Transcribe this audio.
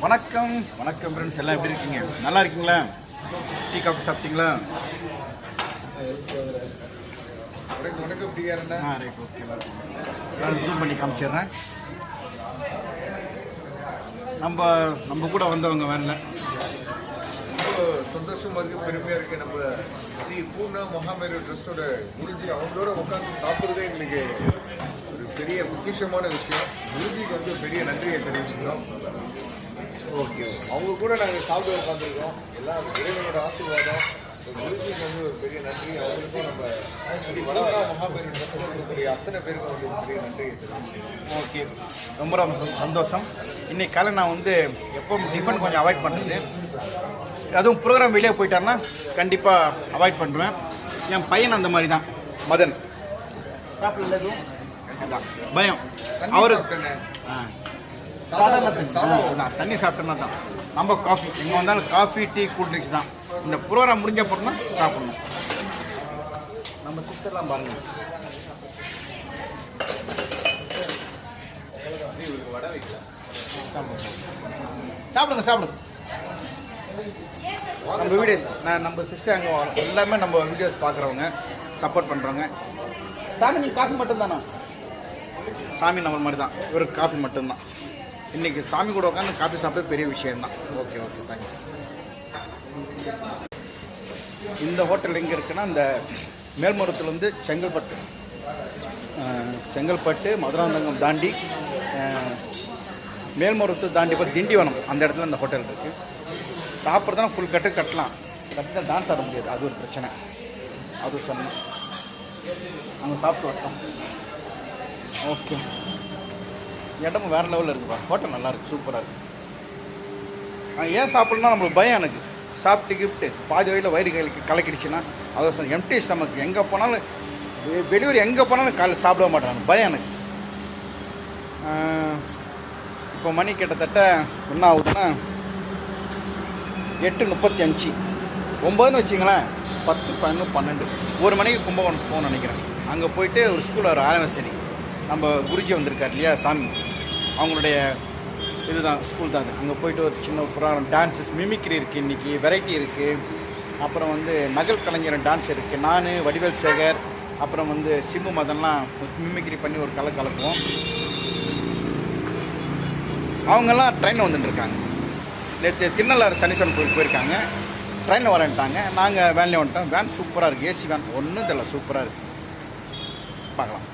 வணக்கம் வணக்கம் ஃப்ரெண்ட்ஸ், எல்லாம் எப்படி இருக்கீங்க? நல்லா இருக்கீங்களா? டீ காஃபி சாப்பிட்டீங்களா? வணக்கம் ரைட், ஓகே. நான் ஜூம் பண்ணி காமிச்சிடுறேன். நம்ம கூட வந்தவங்க வேணல. ரொம்ப சந்தோஷமா இருக்கு, பெருமையா இருக்கு. நம்ம ஸ்ரீ பூர்ணா மகாமேரு ட்ரஸ்டோட குருஜி அவங்களோட உட்காந்து சாப்பிட்றதே எங்களுக்கு ஒரு பெரிய பொக்கிஷமான விஷயம். குருஜிக்கு வந்து பெரிய நன்றியை தெரிவிச்சுக்கிறோம். ஓகே, அவங்க கூட நாங்கள் சாப்பிட உட்காந்துருக்கோம். எல்லாம் இறைவனோட ஆசீர்வாதம். குருஜிக்கு வந்து ஒரு பெரிய நன்றி. அவங்களுக்கும் நம்ம ஸ்ரீ பூர்ணா மகாமேரு ட்ரஸ்டில் இருக்கக்கூடிய அத்தனை பேருக்கும் வந்து ஒரு பெரிய நன்றியை தெரிவிச்சுக்கிறோம். ஓகே, ரொம்ப ரொம்ப சந்தோஷம். இன்னைக்கு காலை நான் வந்து எப்பவும் டிஃபன் கொஞ்சம் அவாய்ட் பண்ணுறது, அதுவும் ப்ரோக்ராம் வெளியே போயிட்டாருன்னா கண்டிப்பாக அவாய்ட் பண்ணுவேன். என் பையன் அந்த மாதிரி தான், மதன் சாப்பிடல, எதுவும் பயம். அவரு சாதாரண தண்ணி சாப்பிட்டேன்னா தான். நம்ம காஃபி எங்கே வந்தாலும் காஃபி, டீ, கூல் ட்ரிங்க்ஸ் தான். இந்த ப்ரோக்ராம் முடிஞ்ச அப்புறம் தான் சாப்பிடணும். நம்ம சிஸ்டர்லாம் பாருங்க, சாப்பிடுங்க சாப்பிடுங்க. நம்ம வீடியோ நம்ம சிஸ்டர் அங்கே எல்லாமே நம்ம வீடியோஸ் பார்க்குறவங்க, சப்போர்ட் பண்ணுறவங்க. சாமி, நீ காஃபி மட்டும்தானா? சாமி நம்ம மாதிரி தான், இவருக்கு காஃபி மட்டும்தான். இன்றைக்கி சாமி கூட உட்காந்து காஃபி சாப்பிட்டு பெரிய விஷயம்தான். Okay okay, thank you. இந்த ஹோட்டல் எங்கே இருக்குன்னா, இந்த மேல்மருவத்துலேருந்து செங்கல்பட்டு மதுராந்தகம் தாண்டி மேல்மருவத்து தாண்டி போய் திண்டிவனம், அந்த இடத்துல இந்த ஹோட்டல் இருக்குது. சாப்பிட்றதுனா ஃபுல் கட்டலாம், கட்டில் டான்ஸ் ஆட முடியாது, அது ஒரு பிரச்சனை. அது சொன்னேன், அங்கே சாப்பிட்டு வரட்டும். ஓகே, இடமும் வேறு லெவலில் இருக்குப்பா. ஹோட்டல் நல்லாயிருக்கு, சூப்பராக இருக்குது. ஏன் சாப்பிட்ணுன்னா நம்மளுக்கு பயம். எனக்கு சாப்பிட்டு கிஃப்ட்டு பாதி வயலில் வயிறு கலக்கிடுச்சுன்னா அதை எம்டி ஸ்டமக், எங்கே போனாலும் வெளியூர் எங்கே போனாலும் காலையில் சாப்பிட மாட்டாங்க, பயம் எனக்கு. இப்போ மணி கிட்டத்தட்ட என்ன ஆகுதுன்னா 8:35, 9ன்னு வச்சிங்களேன். 10, 11, 12, 1 மணிக்கு கும்பகோணம் போகணும்னு நினைக்கிறேன். அங்கே போயிட்டு ஒரு ஸ்கூலில் ஒரு ஆனிவர்சரி, நம்ம குருஜி வந்திருக்கார் இல்லையா, சாமி, அவங்களுடைய இதுதான் ஸ்கூல் தான். அங்கே போயிட்டு ஒரு சின்ன ப்ரோக்ராம், டான்ஸஸ், மிமிக்ரி இருக்குது, இன்றைக்கி வெரைட்டி இருக்குது. அப்புறம் வந்து நகல் கலைஞர் டான்ஸ் இருக்குது. நான், வடிவேல் சேகர், அப்புறம் வந்து சிம்பு மதன்லாம் மிமிக்ரி பண்ணி ஒரு கலக்குவோம். அவங்கெல்லாம் ட்ரெயினில் வந்துட்டுருக்காங்க. நேற்று திருநள்ளாறு சனீஸ்வரன் கோயிலுக்கு போயிருக்காங்க, ட்ரெயினில் வரேன்ட்டாங்க. நாங்கள் வேன்லேயே வந்துட்டோம். வேன் சூப்பராக இருக்குது, ஏசி வேன், ஒன்றும் தெரியல, சூப்பராக இருக்குது. பார்க்கலாம்.